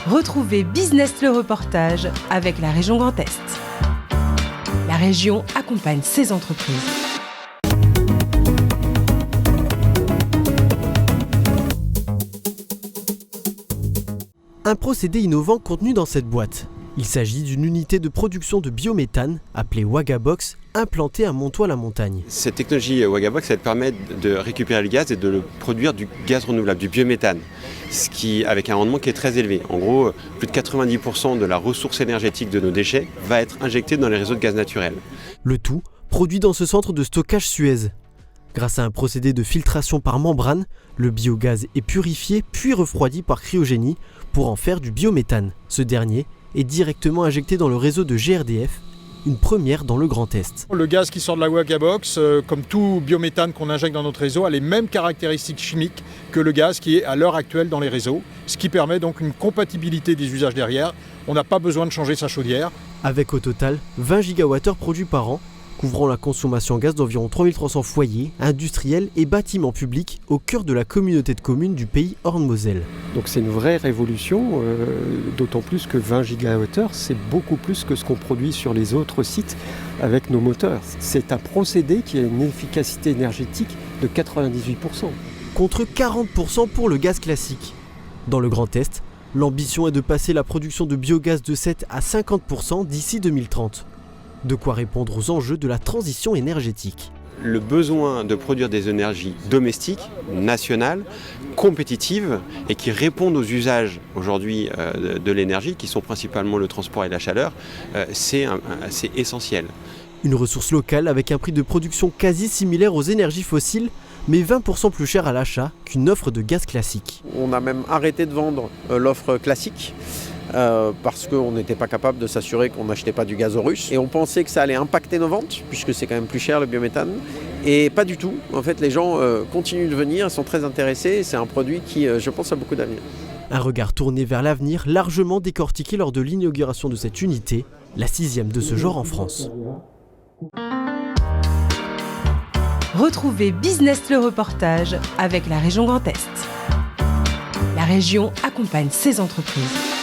Retrouvez Business le reportage avec la région Grand Est. La région accompagne ses entreprises. Un procédé innovant contenu dans cette boîte. Il s'agit d'une unité de production de biométhane appelée Wagabox, implantée à Montois-la-Montagne. Cette technologie Wagabox, elle permet de récupérer le gaz et de le produire du gaz renouvelable, du biométhane, avec un rendement qui est très élevé. En gros, plus de 90% de la ressource énergétique de nos déchets va être injectée dans les réseaux de gaz naturel. Le tout produit dans ce centre de stockage Suez. Grâce à un procédé de filtration par membrane, le biogaz est purifié puis refroidi par cryogénie pour en faire du biométhane. Ce dernier est directement injecté dans le réseau de GRDF, une première dans le Grand Est. Le gaz qui sort de la Wagabox, comme tout biométhane qu'on injecte dans notre réseau, a les mêmes caractéristiques chimiques que le gaz qui est à l'heure actuelle dans les réseaux, ce qui permet donc une compatibilité des usages derrière. On n'a pas besoin de changer sa chaudière. Avec au total 20 gigawattheures produits par an, couvrant la consommation en gaz d'environ 3300 foyers, industriels et bâtiments publics au cœur de la communauté de communes du pays Orne-Moselle. Donc c'est une vraie révolution, d'autant plus que 20 gigawattheures, c'est beaucoup plus que ce qu'on produit sur les autres sites avec nos moteurs. C'est un procédé qui a une efficacité énergétique de 98%. Contre 40% pour le gaz classique. Dans le Grand Est, l'ambition est de passer la production de biogaz de 7 à 50% d'ici 2030. De quoi répondre aux enjeux de la transition énergétique. Le besoin de produire des énergies domestiques, nationales, compétitives et qui répondent aux usages aujourd'hui de l'énergie, qui sont principalement le transport et la chaleur, c'est essentiel. Une ressource locale avec un prix de production quasi similaire aux énergies fossiles, mais 20% plus cher à l'achat qu'une offre de gaz classique. On a même arrêté de vendre l'offre classique. Parce qu'on n'était pas capable de s'assurer qu'on n'achetait pas du gaz russe. Et on pensait que ça allait impacter nos ventes, puisque c'est quand même plus cher le biométhane. Et pas du tout. En fait, les gens continuent de venir, ils sont très intéressés. C'est un produit qui, je pense, a beaucoup d'avenir. Un regard tourné vers l'avenir, largement décortiqué lors de l'inauguration de cette unité, la 6e de ce genre en France. Retrouvez Business le reportage avec la région Grand Est. La région accompagne ses entreprises.